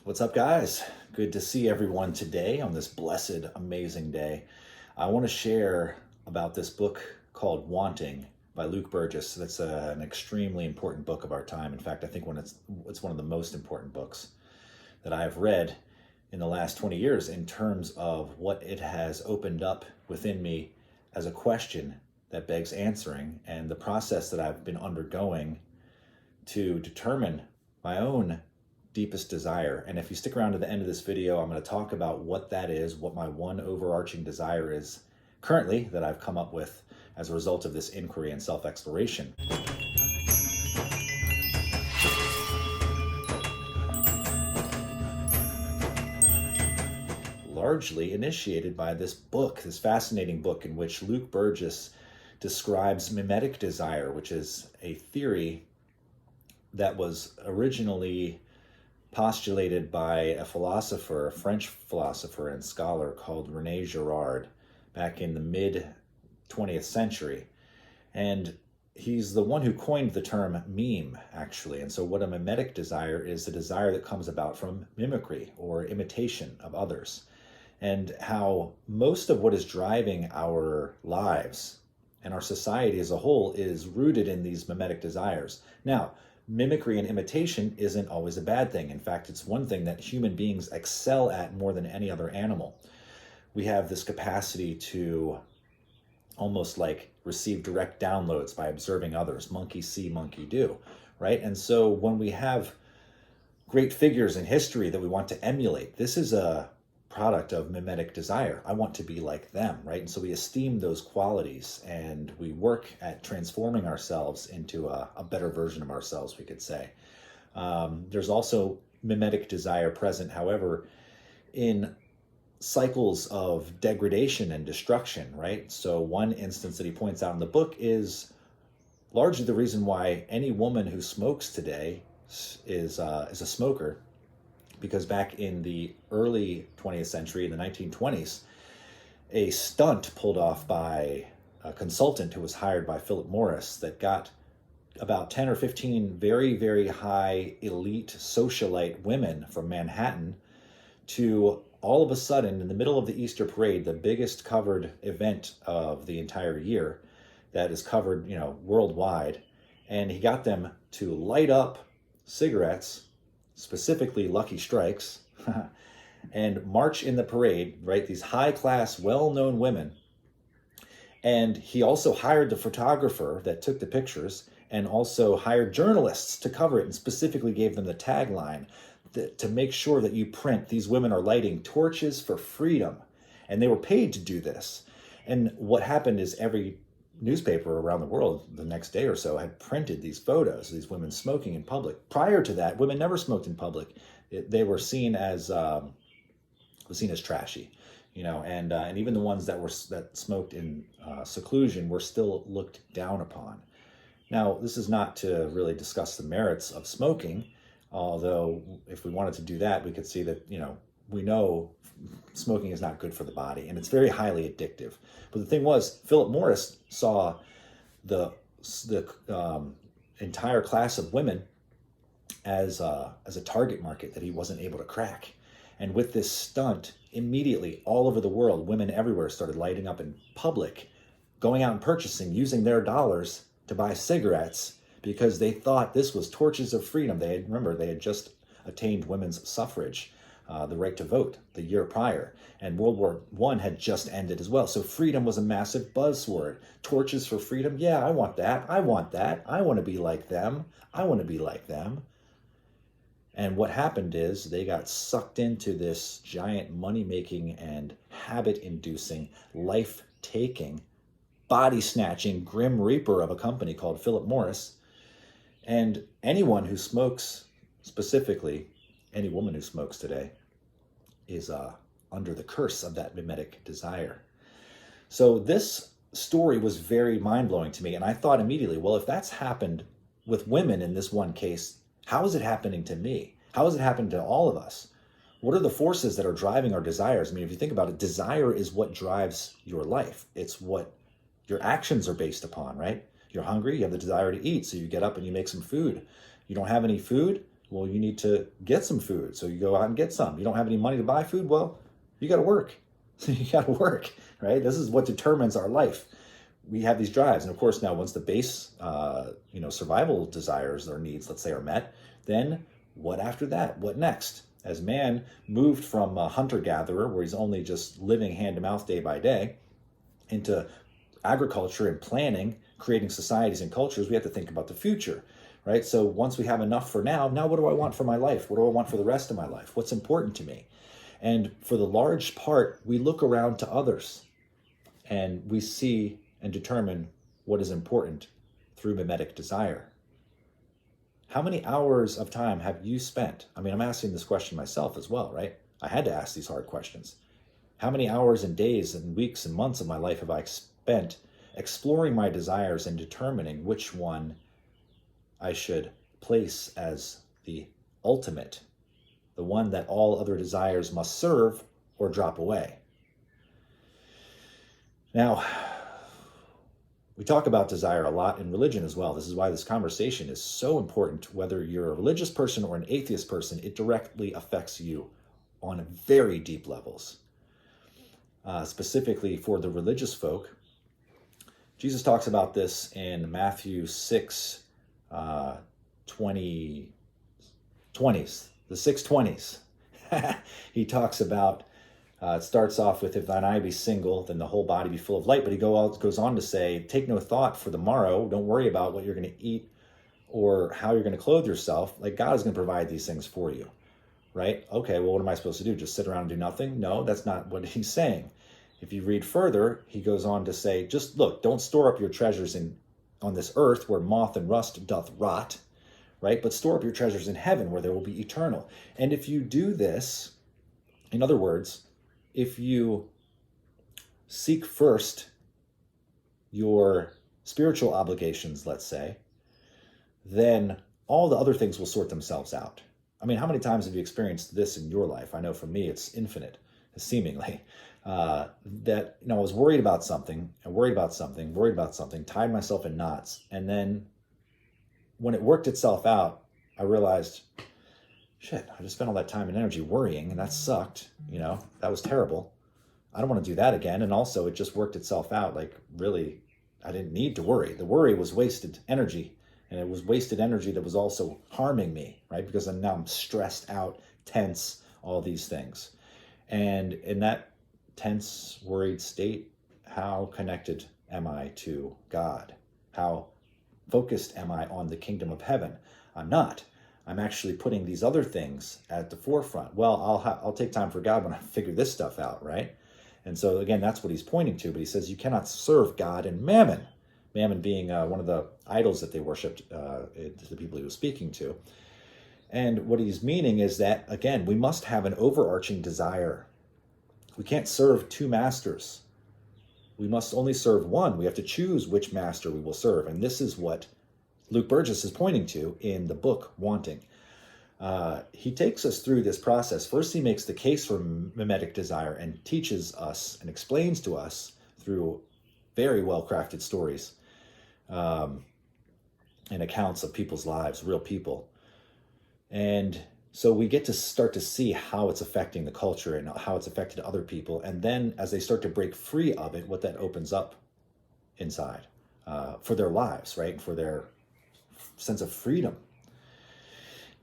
What's up, guys? Good to see everyone today on this blessed, amazing day. I want to share about this book called Wanting by Luke Burgis. That's an extremely important book of our time. In fact, I think it's one of the most important books that I have read in the last 20 years in terms of what it has opened up within me as a question that begs answering, and the process that I've been undergoing to determine my own deepest desire. And if you stick around to the end of this video, I'm going to talk about what that is, what my one overarching desire is currently that I've come up with as a result of this inquiry and self-exploration. Largely initiated by this book, this fascinating book in which Luke Burgis describes mimetic desire, which is a theory that was originally postulated by a philosopher, a French philosopher and scholar called René Girard back in the mid-20th century. And he's the one who coined the term meme, actually. And so what a mimetic desire is, the desire that comes about from mimicry or imitation of others, and how most of what is driving our lives and our society as a whole is rooted in these mimetic desires. Now, mimicry and imitation isn't always a bad thing. In fact, it's one thing that human beings excel at more than any other animal. We have this capacity to almost like receive direct downloads by observing others. Monkey see, monkey do, right? And so when we have great figures in history that we want to emulate, this is a product of mimetic desire. I want to be like them, right? And so we esteem those qualities and we work at transforming ourselves into a better version of ourselves, we could say. There's also mimetic desire present, however, in cycles of degradation and destruction, right? So one instance that he points out in the book is largely the reason why any woman who smokes today is a smoker, because back in the early 20th century, in the 1920s, a stunt pulled off by a consultant who was hired by Philip Morris that got about 10 or 15 very, very high elite socialite women from Manhattan to all of a sudden, in the middle of the Easter parade, the biggest covered event of the entire year that is covered, worldwide, and he got them to light up cigarettes, specifically Lucky Strikes, and march in the parade, right? These high-class, well-known women. And he also hired the photographer that took the pictures and also hired journalists to cover it and specifically gave them the tagline to make sure that you print, these women are lighting torches for freedom. And they were paid to do this. And what happened is every newspaper around the world the next day or so had printed these photos of these women smoking in public. Prior to that, women never smoked in public. They were seen as trashy, and even the ones that smoked in seclusion were still looked down upon. Now, this is not to really discuss the merits of smoking, although if we wanted to do that, we could see that we know smoking is not good for the body, and it's very highly addictive. But the thing was, Philip Morris saw the entire class of women as a target market that he wasn't able to crack. And with this stunt, immediately all over the world, women everywhere started lighting up in public, going out and purchasing, using their dollars to buy cigarettes because they thought this was torches of freedom. They had just attained women's suffrage, the right to vote, the year prior, and World War I had just ended as well. So freedom was a massive buzzword. Torches for freedom. Yeah, I want that. I want that. I want to be like them. I want to be like them. And what happened is they got sucked into this giant money-making and habit-inducing, life-taking, body-snatching grim reaper of a company called Philip Morris. And anyone who smokes, specifically any woman who smokes today, is under the curse of that mimetic desire. So this story was very mind-blowing to me, and I thought immediately, well, if that's happened with women in this one case, how is it happening to me? How is it happening to all of us? What are the forces that are driving our desires? I mean, if you think about it, desire is what drives your life. It's what your actions are based upon, right? You're hungry, you have the desire to eat, so you get up and you make some food. You don't have any food, Well, you need to get some food. So you go out and get some. You don't have any money to buy food? Well, you got to work. You got to work, right? This is what determines our life. We have these drives. And of course, now once the base, survival desires or needs, let's say, are met, then what after that? What next? As man moved from a hunter-gatherer, where he's only just living hand-to-mouth day by day, into agriculture and planning, creating societies and cultures, we have to think about the future, right? So once we have enough for now what do I want for my life? What do I want for the rest of my life? What's important to me? And for the large part, we look around to others and we see and determine what is important through mimetic desire. How many hours of time have you spent? I mean, I'm asking this question myself as well, right? I had to ask these hard questions. How many hours and days and weeks and months of my life have I spent exploring my desires and determining which one I should place as the ultimate, the one that all other desires must serve or drop away? Now, we talk about desire a lot in religion as well. This is why this conversation is so important. Whether you're a religious person or an atheist person, it directly affects you on very deep levels. Specifically for the religious folk, Jesus talks about this in Matthew 6, 20s, the 6:20s. He talks about, it starts off with, if thine eye be single, then the whole body be full of light. But he goes on to say, take no thought for the morrow. Don't worry about what you're going to eat or how you're going to clothe yourself. Like, God is going to provide these things for you, right? Okay, well, what am I supposed to do? Just sit around and do nothing? No, that's not what he's saying. If you read further, he goes on to say, just look, don't store up your treasures on this earth where moth and rust doth rot, right? But store up your treasures in heaven where they will be eternal. And if you do this, in other words, if you seek first your spiritual obligations, let's say, then all the other things will sort themselves out. I mean, how many times have you experienced this in your life? I know for me, it's infinite, seemingly. That, I was worried about something, tied myself in knots. And then when it worked itself out, I realized, shit, I just spent all that time and energy worrying, and that sucked. That was terrible. I don't want to do that again. And also, it just worked itself out. Like, really, I didn't need to worry. The worry was wasted energy, and it was wasted energy that was also harming me, right? Because now I'm stressed out, tense, all these things. And in that tense, worried state, how connected am I to God? How focused am I on the kingdom of heaven? I'm not. I'm actually putting these other things at the forefront. Well, I'll take time for God when I figure this stuff out, right? And so again, that's what he's pointing to. But he says you cannot serve God and mammon. Mammon being one of the idols that they worshipped, the people he was speaking to. And what he's meaning is that, again, we must have an overarching desire. We can't serve two masters. We must only serve one. We have to choose which master we will serve. And this is what Luke Burgis is pointing to in the book, Wanting. He takes us through this process. First, he makes the case for mimetic desire and teaches us and explains to us through very well-crafted stories and accounts of people's lives, real people. And so we get to start to see how it's affecting the culture and how it's affected other people. And then as they start to break free of it, what that opens up inside for their lives, right? For their sense of freedom.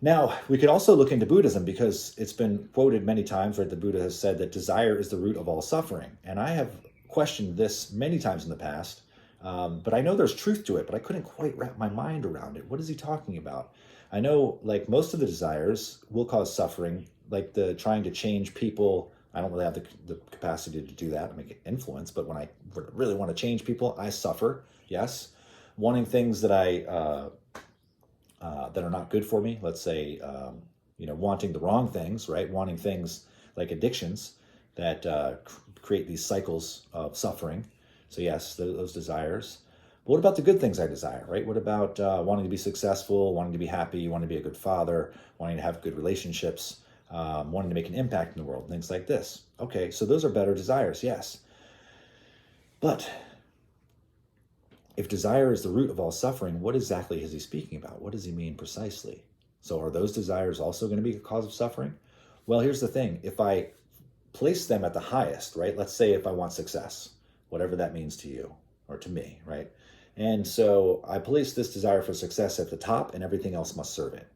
Now, we could also look into Buddhism because it's been quoted many times, right? The Buddha has said that desire is the root of all suffering. And I have questioned this many times in the past, but I know there's truth to it, but I couldn't quite wrap my mind around it. What is he talking about? I know, like, most of the desires will cause suffering, like the trying to change people. I don't really have the capacity to do that. I make influence, but when I really want to change people, I suffer. Yes, wanting things that that are not good for me. Let's say, wanting the wrong things, right? Wanting things like addictions that create these cycles of suffering. So yes, those desires. But what about the good things I desire, right? What about wanting to be successful, wanting to be happy, wanting to be a good father, wanting to have good relationships, wanting to make an impact in the world, things like this. Okay, so those are better desires, yes. But if desire is the root of all suffering, what exactly is he speaking about? What does he mean precisely? So are those desires also going to be a cause of suffering? Well, here's the thing. If I place them at the highest, right? Let's say if I want success, whatever that means to you or to me, right? And so I place this desire for success at the top and everything else must serve it.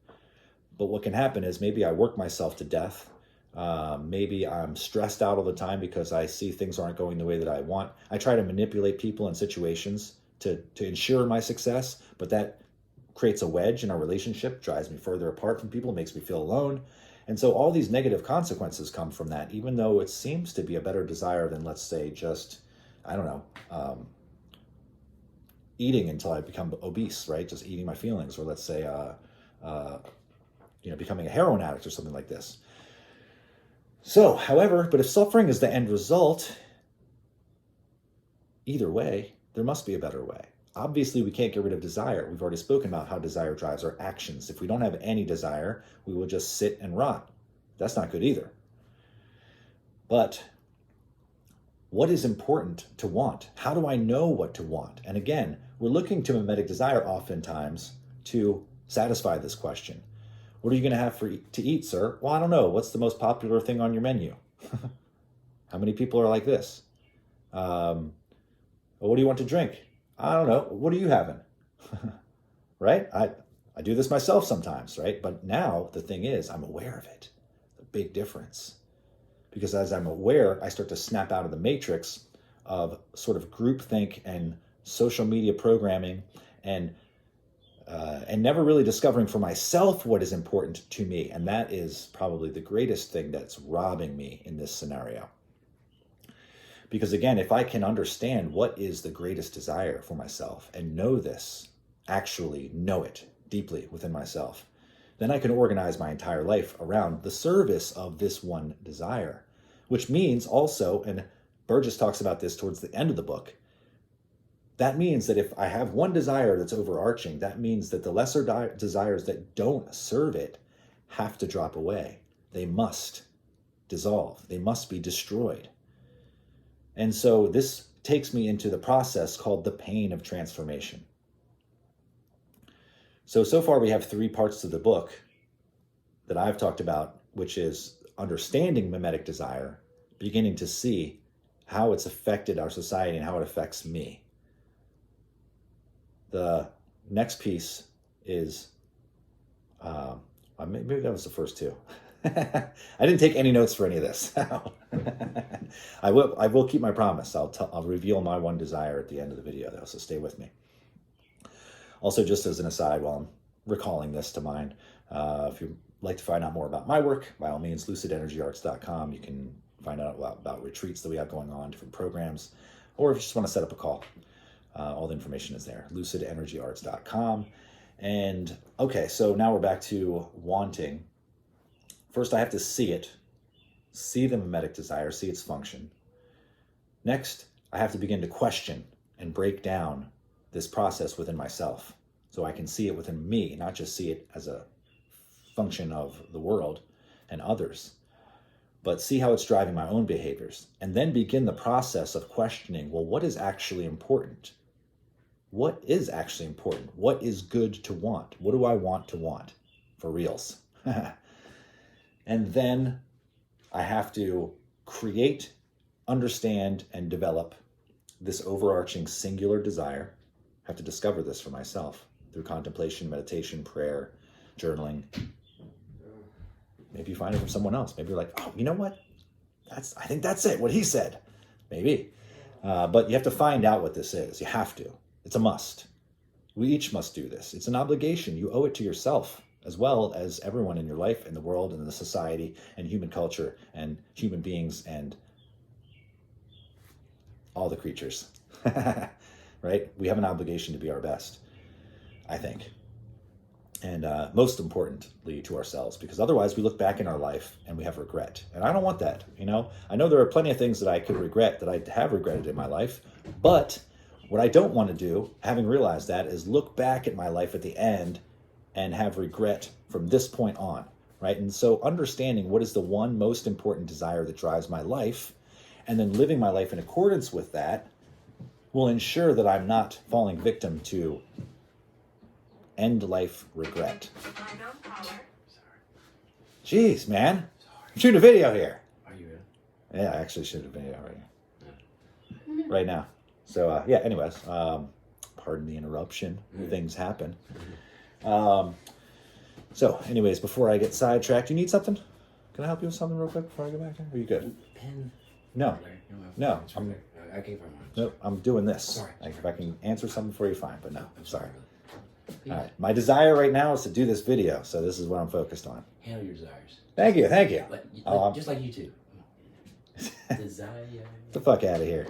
But what can happen is maybe I work myself to death. Maybe I'm stressed out all the time because I see things aren't going the way that I want. I try to manipulate people and situations to ensure my success, but that creates a wedge in our relationship, drives me further apart from people, makes me feel alone. And so all these negative consequences come from that, even though it seems to be a better desire than, let's say, just, I don't know, eating until I become obese, right? Just eating my feelings, or let's say, becoming a heroin addict or something like this. So, however, but if suffering is the end result, either way, there must be a better way. Obviously, we can't get rid of desire. We've already spoken about how desire drives our actions. If we don't have any desire, we will just sit and rot. That's not good either. But what is important to want? How do I know what to want? And again, we're looking to mimetic desire oftentimes to satisfy this question. What are you going to have to eat, sir? Well, I don't know. What's the most popular thing on your menu? How many people are like this? Well, what do you want to drink? I don't know. What are you having? Right? I do this myself sometimes, right? But now the thing is, I'm aware of it. The big difference. Because as I'm aware, I start to snap out of the matrix of sort of groupthink and social media programming and never really discovering for myself what is important to me. And that is probably the greatest thing that's robbing me in this scenario. Because again, if I can understand what is the greatest desire for myself and know this, actually know it deeply within myself, then I can organize my entire life around the service of this one desire, which means also, and Burgis talks about this towards the end of the book, that means that if I have one desire that's overarching, that means that the lesser desires that don't serve it have to drop away. They must dissolve. They must be destroyed. And so this takes me into the process called the pain of transformation. So far we have 3 parts to the book that I've talked about, which is understanding mimetic desire, beginning to see how it's affected our society and how it affects me. The next piece is, maybe that was the first 2. I didn't take any notes for any of this. I will keep my promise. I'll reveal my one desire at the end of the video though, so stay with me. Also, just as an aside, while I'm recalling this to mind, if you'd like to find out more about my work, by all means, lucidenergyarts.com. You can find out about retreats that we have going on, different programs, or if you just want to set up a call, all the information is there, lucidenergyarts.com. And okay, so now we're back to wanting. First, I have to see it, see the mimetic desire, see its function. Next, I have to begin to question and break down this process within myself so I can see it within me, not just see it as a function of the world and others, but see how it's driving my own behaviors, and then begin the process of questioning, well, what is actually important? What is actually important? What is good to want? What do I want to want for reals? And then I have to create, understand, and develop this overarching singular desire. I have to discover this for myself through contemplation, meditation, prayer, journaling. Maybe you find it from someone else. Maybe you're like, oh, you know what? I think that's it, what he said. Maybe. But you have to find out what this is. You have to. It's a must. We each must do this. It's an obligation. You owe it to yourself, as well as everyone in your life, in the world, and in the society, and human culture, and human beings, and all the creatures. Right? We have an obligation to be our best, I think. And most importantly to ourselves, because otherwise we look back in our life and we have regret. And I don't want that, you know? I know there are plenty of things that I could regret, that I have regretted in my life, but what I don't want to do, having realized that, is look back at my life at the end and have regret from this point on, right? And so understanding what is the one most important desire that drives my life, and then living my life in accordance with that, will ensure that I'm not falling victim to end-life regret. Jeez, man. I'm shooting a video here. Are you really? Yeah, I actually shoot a video right here. Right now. So, yeah, anyways, pardon the interruption. Things happen. So, anyways, before I get sidetracked, you need something? Can I help you with something real quick before I go back there? Are you good? Pen? No. No. I came from mine. Nope, I'm doing this. Sorry. If I can answer something for you, fine, but no, I'm sorry. Yeah. All right. My desire right now is to do this video, so this is what I'm focused on. Handle your desires. Thank you. Just like you two. Desire. Get the fuck out of here.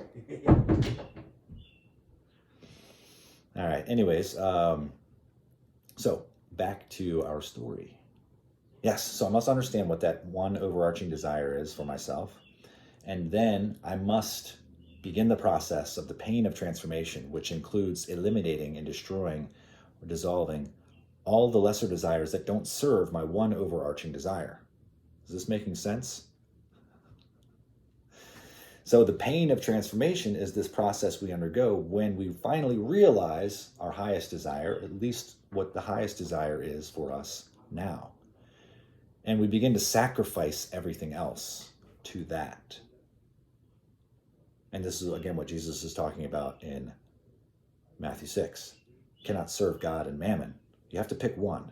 All right. Anyways, so back to our story. Yes, so I must understand what that one overarching desire is for myself. And then I must begin the process of the pain of transformation, which includes eliminating and destroying or dissolving all the lesser desires that don't serve my one overarching desire. Is this making sense? So the pain of transformation is this process we undergo when we finally realize our highest desire, at least what the highest desire is for us now. And we begin to sacrifice everything else to that. And this is, again, what Jesus is talking about in Matthew 6. You cannot serve God and mammon. You have to pick one.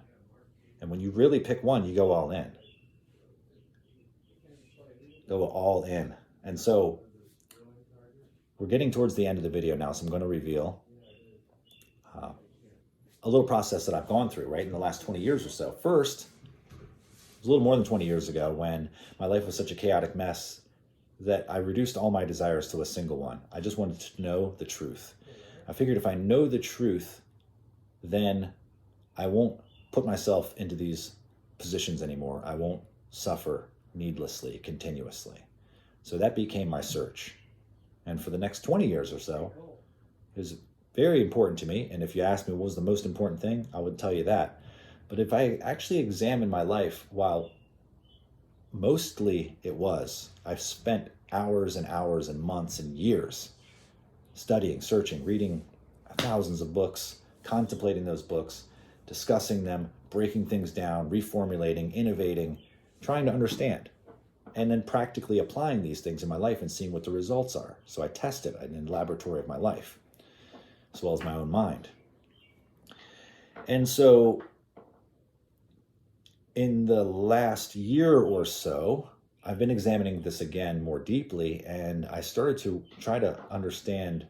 And when you really pick one, you go all in. Go all in. And so we're getting towards the end of the video now, so I'm going to reveal a little process that I've gone through, right, in the last 20 years or so. First, it was a little more than 20 years ago when my life was such a chaotic mess that I reduced all my desires to a single one. I just wanted to know the truth. I figured if I know the truth, then I won't put myself into these positions anymore. I won't suffer needlessly, continuously. So that became my search. And for the next 20 years or so, it was very important to me. And if you ask me what was the most important thing, I would tell you that. But if I actually examine my life, while mostly it was, I've spent hours and hours and months and years studying, searching, reading thousands of books, contemplating those books, discussing them, breaking things down, reformulating, innovating, trying to understand, and then practically applying these things in my life and seeing what the results are. So I test it in the laboratory of my life, as well as my own mind. And so in the last year or so, I've been examining this again more deeply, and I started to try to understand,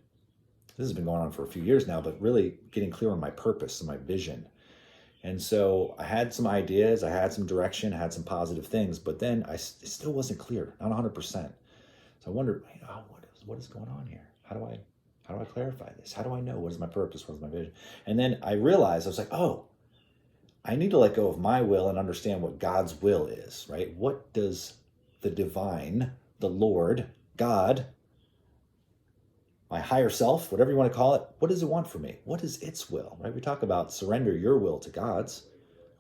this has been going on for a few years now, but really getting clear on my purpose and my vision. And so I had some ideas, I had some direction, I had some positive things, but then it still wasn't clear, not 100%. So I wondered, what is going on here? How do I clarify this? How do I know what is my purpose, what is my vision? And then I realized, I was like, I need to let go of my will and understand what God's will is, right? What does the divine, the Lord, God, my higher self, whatever you want to call it, what does it want from me? What is its will, right? We talk about surrender your will to God's.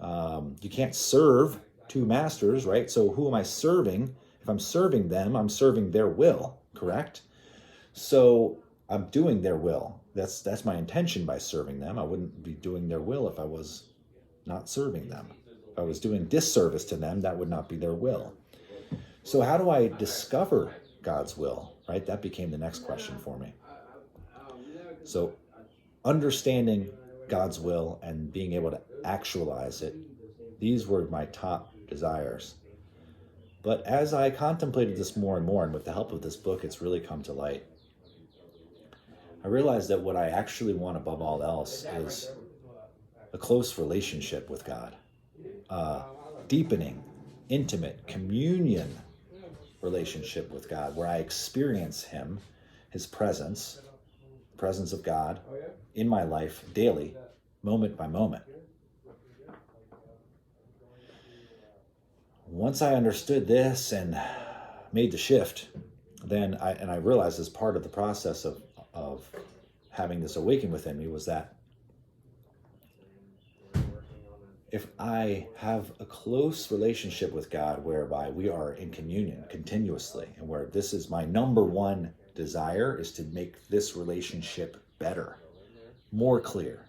You can't serve two masters, right? So who am I serving? If I'm serving them, I'm serving their will, correct? So I'm doing their will. That's my intention by serving them. I wouldn't be doing their will if I was not serving them. If I was doing disservice to them, that would not be their will. So how do I discover God's will, right? That became the next question for me. So understanding God's will and being able to actualize it, these were my top desires. But as I contemplated this more and more, and with the help of this book, it's really come to light. I realized that what I actually want above all else is a close relationship with God, deepening, intimate, communion relationship with God, where I experience Him, His presence, the presence of God in my life daily, moment by moment. Once I understood this and made the shift, then I realized as part of the process of having this awakening within me was that if I have a close relationship with God whereby we are in communion continuously, and where this is my number one desire is to make this relationship better, more clear,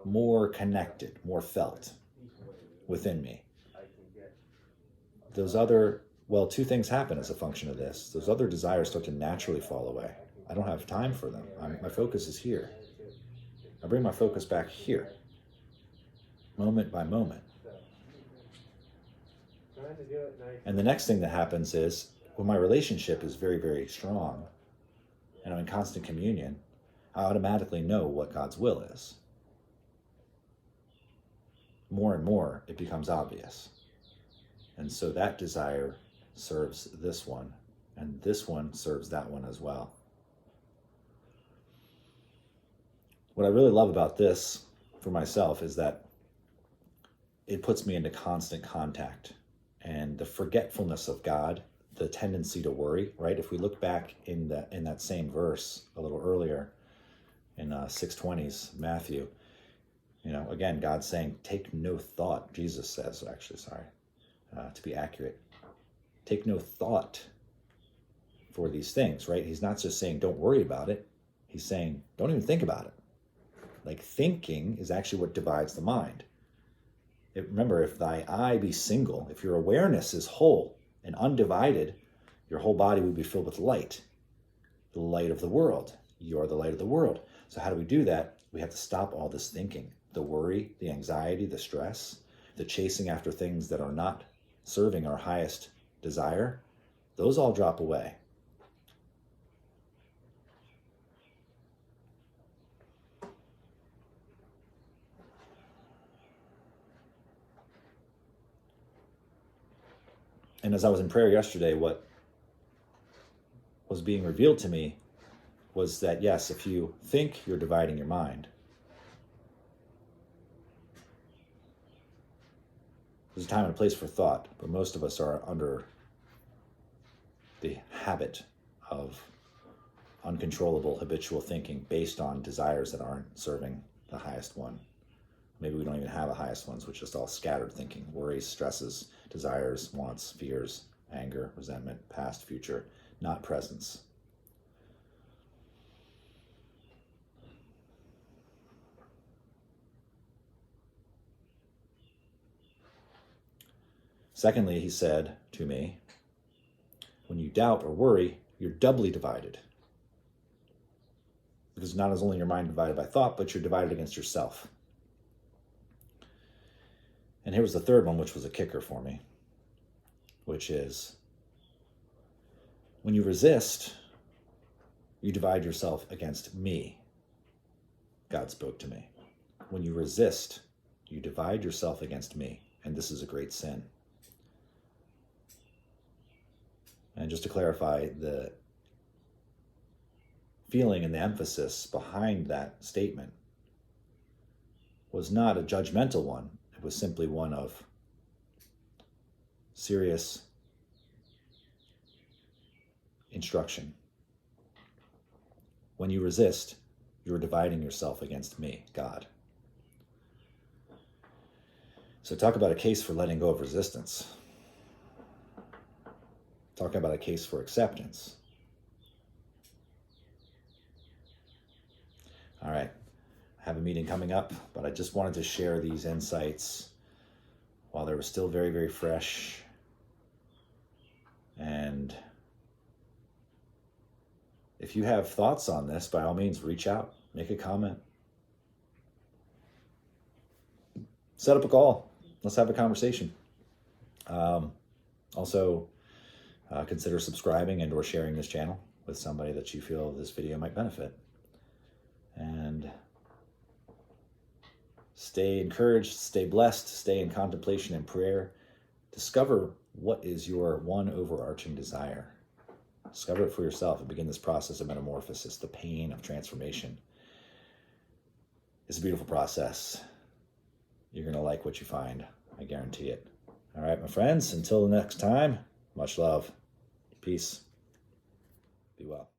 more connected, more felt within me. Those other, well, two things happen as a function of this. Those other desires start to naturally fall away. I don't have time for them. My focus is here. I bring my focus back here, moment by moment. And the next thing that happens is, when my relationship is very, very strong, and I'm in constant communion, I automatically know what God's will is. More and more, it becomes obvious. And so that desire serves this one, and this one serves that one as well. What I really love about this for myself is that it puts me into constant contact, and the forgetfulness of God, the tendency to worry, right? If we look back in that same verse a little earlier in 6:20's Matthew, again, God's saying, take no thought. Jesus says, actually, to be accurate, take no thought for these things, right? He's not just saying, don't worry about it. He's saying, don't even think about it. Like, thinking is actually what divides the mind. Remember, if thy eye be single, if your awareness is whole and undivided, your whole body would be filled with light, the light of the world. You are the light of the world. So how do we do that? We have to stop all this thinking, the worry, the anxiety, the stress, the chasing after things that are not serving our highest desire. Those all drop away. And as I was in prayer yesterday, what was being revealed to me was that, yes, if you think, you're dividing your mind. There's a time and a place for thought, but most of us are under the habit of uncontrollable habitual thinking based on desires that aren't serving the highest one. Maybe we don't even have a highest ones, which is all scattered thinking, worries, stresses, desires, wants, fears, anger, resentment, past, future, not presence. Secondly, he said to me, when you doubt or worry, you're doubly divided. Because not only your mind divided by thought, but you're divided against yourself. And here was the third one, which was a kicker for me, which is, when you resist, you divide yourself against me. God spoke to me. When you resist, you divide yourself against me, and this is a great sin. And just to clarify, the feeling and the emphasis behind that statement was not a judgmental one. It was simply one of serious instruction. When you resist, you're dividing yourself against me, God. So talk about a case for letting go of resistance. Talk about a case for acceptance. All right. I have a meeting coming up, but I just wanted to share these insights while they were still very, very fresh. And if you have thoughts on this, by all means, reach out, make a comment. Set up a call. Let's have a conversation. Also, consider subscribing and or sharing this channel with somebody that you feel this video might benefit. And stay encouraged, stay blessed, stay in contemplation and prayer. Discover what is your one overarching desire. Discover it for yourself and begin this process of metamorphosis, the pain of transformation. It's a beautiful process. You're going to like what you find. I guarantee it. All right, my friends, until the next time, much love. Peace. Be well.